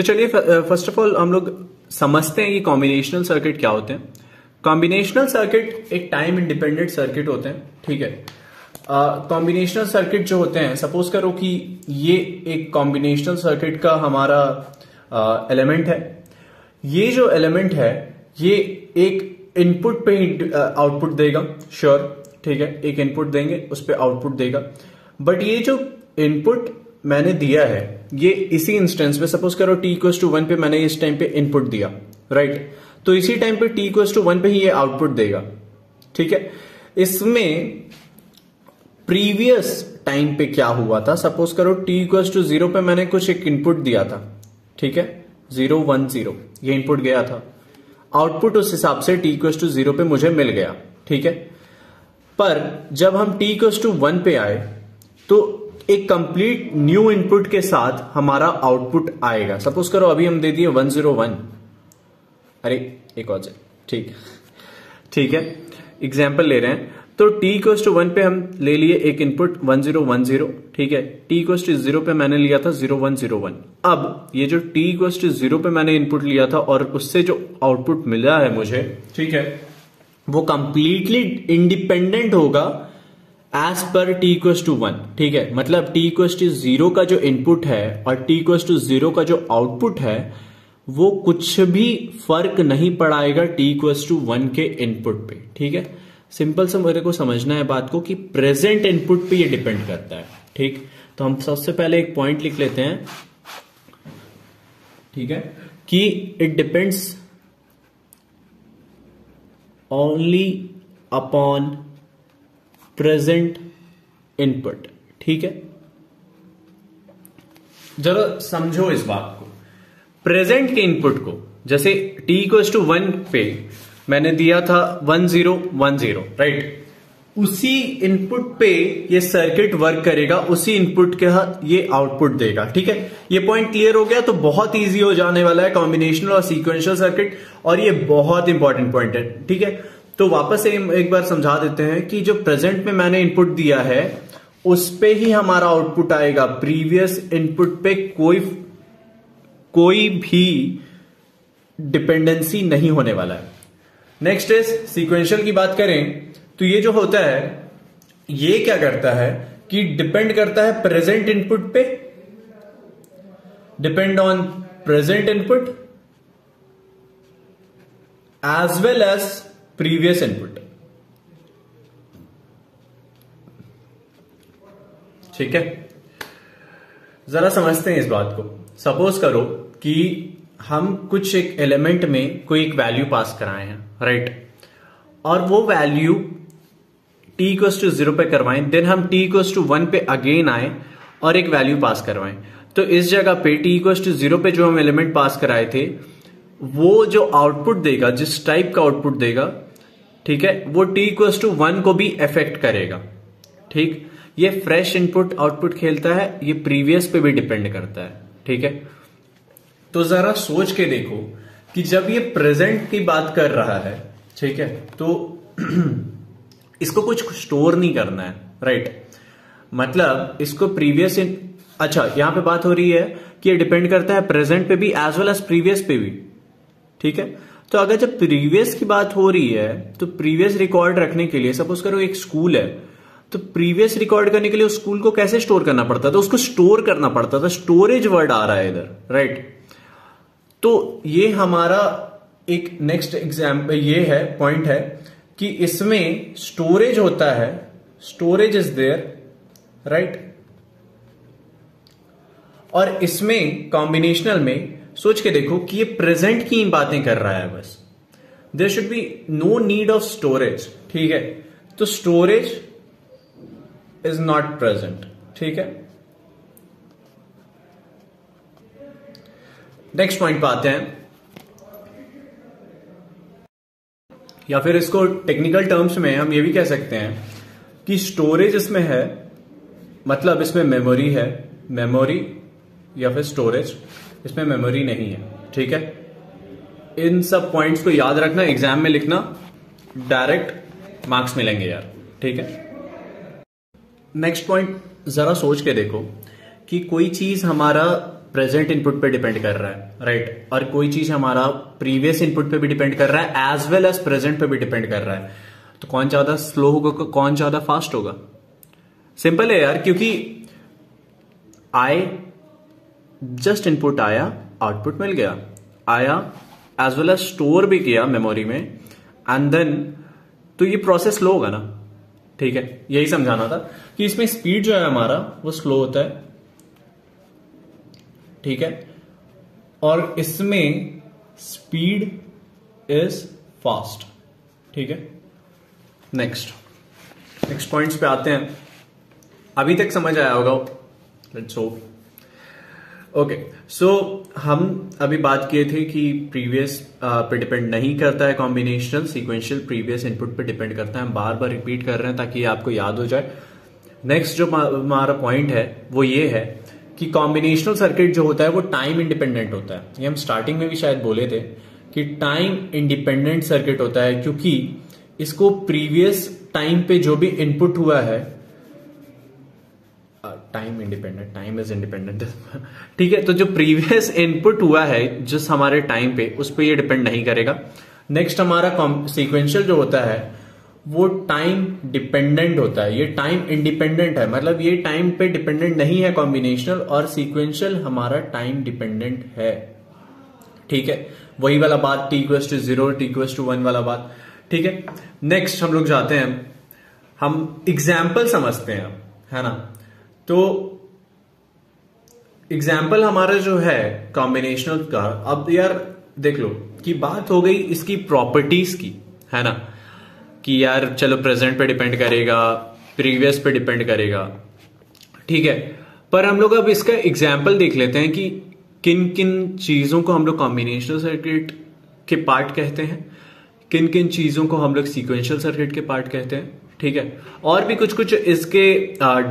तो चलिए first of all हम लोग समझते हैं कि कॉम्बिनेशनल सर्किट क्या होते हैं। कॉम्बिनेशनल सर्किट एक टाइम इंडिपेंडेंट सर्किट होते हैं, ठीक है। कॉम्बिनेशनल सर्किट जो होते हैं, सपोज करो कि ये एक कॉम्बिनेशनल सर्किट का हमारा एलिमेंट है। ये जो एलिमेंट है ये एक इनपुट पे आउटपुट देगा, श्योर, ठीक है। एक इनपुट देंगे उस पे आउटपुट देगा। बट ये जो इनपुट मैंने दिया है ये इसी इंस्टेंस में, सपोज करो t इक्वल टू 1 पे मैंने इस टाइम पे इनपुट दिया, राइट। तो इसी टाइम पे t इक्वल टू 1 पे ही ये आउटपुट देगा, ठीक है। इसमें प्रीवियस टाइम पे क्या हुआ था, सपोज करो t इक्वल टू 0 पे मैंने कुछ एक इनपुट दिया था, ठीक है, 0 1 0 ये इनपुट गया था। आउटपुट उस हिसाब से t इक्वल टू 0 पे मुझे मिल गया, ठीक है। पर जब हम t इक्वल टू 1 पे आए तो एक कंप्लीट न्यू इनपुट के साथ हमारा आउटपुट आएगा। सपोज करो अभी हम दे दिए 101, अरे एक और से, ठीक है, एग्जाम्पल ले रहे हैं। तो t इक्वल टू 1 पे हम ले लिए एक इनपुट 1010, ठीक है। t इक्वल टू 0 पे मैंने लिया था 0101। अब ये जो t इक्वल टू 0 पे मैंने इनपुट लिया था और उससे जो आउटपुट मिला है मुझे, ठीक है, वो कंप्लीटली इंडिपेंडेंट होगा एज पर t इक्वल टू 1, ठीक है। मतलब t इक्वल टू 0 का जो इनपुट है और t इक्वल टू 0 का जो आउटपुट है वो कुछ भी फर्क नहीं पड़ाएगा t इक्वल टू 1 के इनपुट पे, ठीक है। सिंपल से मेरे को समझना है बात को कि प्रेजेंट इनपुट पे ये डिपेंड करता है, ठीक। तो हम सबसे पहले एक पॉइंट लिख लेते हैं, ठीक है, कि it depends only upon present input, ठीक है। जरा समझो इस बात को, प्रेजेंट के इनपुट को, जैसे t इक्वल टू 1 पे मैंने दिया था 1010, राइट। उसी इनपुट पे ये सर्किट वर्क करेगा, उसी इनपुट के ये आउटपुट देगा, ठीक है। ये पॉइंट क्लियर हो गया तो बहुत इजी हो जाने वाला है कॉम्बिनेशनल और सीक्वेंशियल सर्किट, और ये बहुत इंपॉर्टेंट पॉइंट है, ठीक है। तो वापस एक बार समझा देते हैं कि जो प्रेजेंट में मैंने इनपुट दिया है उस पे ही हमारा आउटपुट आएगा। प्रीवियस इनपुट पे कोई भी डिपेंडेंसी नहीं होने वाला है। नेक्स्ट इज सीक्वेंशियल की बात करें तो ये जो होता है ये क्या करता है कि डिपेंड करता है प्रेजेंट इनपुट पे, depend on present input as well as previous input, ठीक है। जरा समझते हैं इस बात को। सपोज करो कि हम कुछ एक एलिमेंट में कोई एक वैल्यू पास कराए हैं, राइट, और वो वैल्यू t इक्वल टू 0 पे करवाएं, देन हम t इक्वल टू 1 पे अगेन आए और एक वैल्यू पास करवाएं। तो इस जगह पे t इक्वल टू 0 पे जो हम एलिमेंट पास कराए थे वो जो आउटपुट देगा, जिस टाइप का आउटपुट देगा, ठीक है, वो t इक्वल टू 1 को भी अफेक्ट करेगा, ठीक। ये फ्रेश इनपुट आउटपुट खेलता है, ये प्रीवियस पे भी डिपेंड करता है, ठीक है। तो जरा सोच के देखो कि जब ये प्रेजेंट की बात कर रहा है, ठीक है, तो इसको कुछ स्टोर नहीं करना है, राइट। मतलब इसको प्रीवियस अच्छा यहां पे बात हो रही है कि ये डिपेंड करता है प्रेजेंट पे भी एज वेल एज प्रीवियस पे भी, ठीक है। तो अगर जब प्रीवियस की बात हो रही है तो प्रीवियस रिकॉर्ड रखने के लिए, सपोज करो एक स्कूल है, तो प्रीवियस रिकॉर्ड करने के लिए उस स्कूल को कैसे स्टोर करना पड़ता था, उसको स्टोर करना पड़ता था। स्टोरेज वर्ड आ रहा है इधर, राइट। तो ये हमारा एक नेक्स्ट एग्जाम्पल ये है, पॉइंट है कि इसमें स्टोरेज होता है, स्टोरेज इज देयर, राइट। और इसमें कॉम्बिनेशनल में सोच के देखो कि ये प्रेजेंट की बातें कर रहा है बस, there should be no need of storage, ठीक है। तो स्टोरेज इज नॉट प्रेजेंट, ठीक है। नेक्स्ट पॉइंट पे आते हैं, या फिर इसको टेक्निकल टर्म्स में हम ये भी कह सकते हैं कि स्टोरेज इसमें है, मतलब इसमें मेमोरी है, मेमोरी या फिर स्टोरेज, इसमें मेमोरी नहीं है, ठीक है। इन सब पॉइंट्स को याद रखना, एग्जाम में लिखना, डायरेक्ट मार्क्स मिलेंगे यार, ठीक है। नेक्स्ट पॉइंट जरा सोच के देखो कि कोई चीज हमारा प्रेजेंट इनपुट पे डिपेंड कर रहा है, राइट, और कोई चीज हमारा प्रीवियस इनपुट पे भी डिपेंड कर रहा है एज वेल एज प्रेजेंट पे भी डिपेंड कर रहा है, तो कौन ज्यादा स्लो होगा, कौन ज्यादा फास्ट होगा? सिंपल है यार, क्योंकि जस्ट इनपुट आया, आउटपुट मिल गया, आया एज वेल एज स्टोर भी किया मेमोरी में, एंड देन तो ये प्रोसेस स्लो होगा ना, ठीक है। यही समझाना था कि इसमें स्पीड जो है हमारा वो स्लो होता है, ठीक है, और इसमें स्पीड इज फास्ट, ठीक है। नेक्स्ट पॉइंट्स पे आते हैं। अभी तक समझ आया होगा, लेट्स होप। ओके, सो हम अभी बात किए थे कि प्रीवियस पे डिपेंड नहीं करता है कॉम्बिनेशनल, सीक्वेंशियल प्रीवियस इनपुट पे डिपेंड करता है। हम बार बार रिपीट कर रहे हैं ताकि आपको याद हो जाए। नेक्स्ट जो हमारा पॉइंट है वो ये है कि कॉम्बिनेशनल सर्किट जो होता है वो टाइम इंडिपेंडेंट होता है। ये हम स्टार्टिंग में भी शायद बोले थे कि टाइम इंडिपेंडेंट सर्किट होता है, क्योंकि इसको प्रीवियस टाइम पे जो भी इनपुट हुआ है, time independent, time is independent, ठीक है, तो जो प्रीवियस इनपुट हुआ है जिस हमारे टाइम पे, उस पे ये डिपेंड नहीं करेगा। नेक्स्ट हमारा सीक्वेंशियल जो होता है वो टाइम डिपेंडेंट होता है, ये टाइम इंडिपेंडेंट है, मतलब ये टाइम पे डिपेंडेंट नहीं है कॉम्बिनेशनल, और सीक्वेंशियल हमारा टाइम डिपेंडेंट है, ठीक है। वही वाला बात t=0, t=1 वाला बात, ठीक है। नेक्स्ट हम लोग जाते हैं, हम एग्जाम्पल समझते हैं, है ना। तो एग्जाम्पल हमारा जो है कॉम्बिनेशनल का, अब यार देख लो कि बात हो गई इसकी प्रॉपर्टीज की, है ना, कि यार चलो प्रेजेंट पे डिपेंड करेगा, प्रीवियस पे डिपेंड करेगा, ठीक है। पर हम लोग अब इसका एग्जाम्पल देख लेते हैं कि किन किन चीजों को हम लोग कॉम्बिनेशनल सर्किट के पार्ट कहते हैं, किन किन चीजों को हम लोग सीक्वेंशियल सर्किट के पार्ट कहते हैं, ठीक है। और भी कुछ कुछ इसके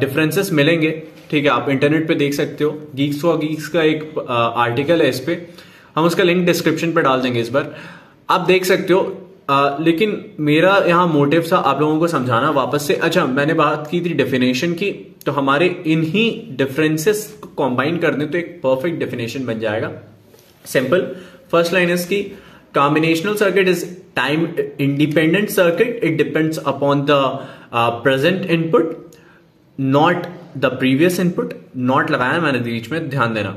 डिफरेंसेस मिलेंगे, ठीक है, आप इंटरनेट पे देख सकते हो। गीक्स फॉर गीक्स का एक आर्टिकल है इस पे, हम उसका लिंक डिस्क्रिप्शन पे डाल देंगे इस बार, आप देख सकते हो। लेकिन मेरा यहाँ मोटिव था आप लोगों को समझाना वापस से। अच्छा, मैंने बात की थी डेफिनेशन की, तो हमारे इन्हीं डिफरेंसेस को कंबाइन करने तो एक परफेक्ट डेफिनेशन बन जाएगा। सिंपल, फर्स्ट लाइन इसकी, combinational circuit is time independent circuit. It depends upon the present input, not the previous input. Not लगाया मैंने बीच में, ध्यान देना।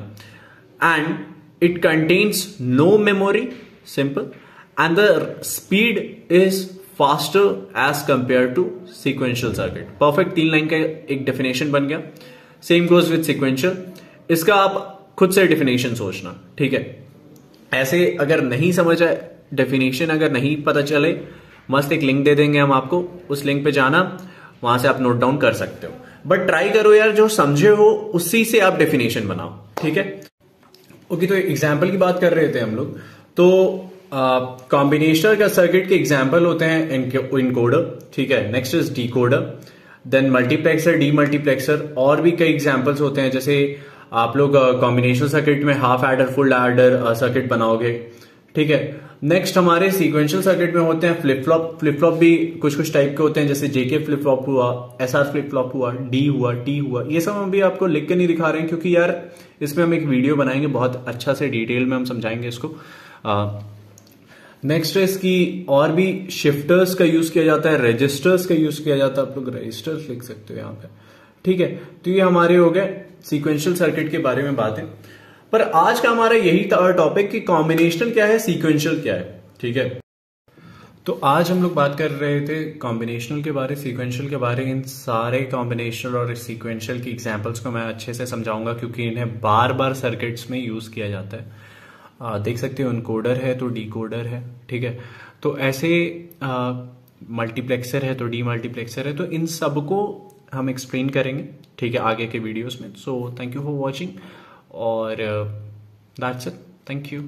And it contains no memory, simple. And the speed is faster as compared to sequential circuit. Perfect, 3 line का एक definition बन गया। Same goes with sequential. इसका आप खुद से definition सोचना, ठीक है। ऐसे अगर नहीं समझ आए, डेफिनेशन अगर नहीं पता चले, मस्त एक लिंक दे देंगे हम आपको, उस लिंक पे जाना, वहां से आप नोट डाउन कर सकते हो। बट ट्राई करो यार, जो समझे हो उसी से आप डेफिनेशन बनाओ, ठीक है। ओके, तो एग्जाम्पल की बात कर रहे थे हम लोग। तो कॉम्बिनेशनल का सर्किट के एग्जाम्पल होते हैं इनकोडर, ठीक है। Next is decoder, then multiplexer, demultiplexer, और भी कई एग्जाम्पल्स होते हैं। जैसे आप लोग कॉम्बिनेशनल सर्किट में half adder, full adder circuit बनाओगे, ठीक है। नेक्स्ट हमारे सीक्वेंशियल सर्किट में होते हैं फ्लिप फ्लॉप। फ्लिप फ्लॉप भी कुछ कुछ टाइप के होते हैं, जैसे जेके फ्लिप फ्लॉप हुआ, एसआर फ्लिप फ्लॉप हुआ, डी हुआ, टी हुआ। ये सब हम भी आपको लिख के नहीं दिखा रहे हैं, क्योंकि यार इसमें हम एक वीडियो बनाएंगे, बहुत अच्छा से डिटेल में हम समझाएंगे इसको। नेक्स्ट है इसकी, और भी शिफ्टर्स का यूज किया जाता है, रजिस्टर्स का यूज किया जाता है, आप लोग रजिस्टर्स लिख सकते हो यहाँ पे, ठीक है। तो ये हमारे हो गए सीक्वेंशियल सर्किट के बारे में बातें। पर आज का हमारा यही टॉपिक कि कॉम्बिनेशनल क्या है, सीक्वेंशियल क्या है, ठीक है। तो आज हम लोग बात कर रहे थे कॉम्बिनेशनल के बारे, सीक्वेंशियल के बारे। इन सारे कॉम्बिनेशनल और सीक्वेंशियल की एग्जांपल्स को मैं अच्छे से समझाऊंगा, क्योंकि इन्हें बार बार सर्किट्स में यूज किया जाता है। देख सकते हो इनकोडर है तो डिकोडर है, ठीक है। तो ऐसे मल्टीप्लेक्सर है तो डीमल्टीप्लेक्सर है, तो इन सबको हम एक्सप्लेन करेंगे, ठीक है, आगे के वीडियोस में। So thank you for watching, और दैट्स इट, थैंक यू।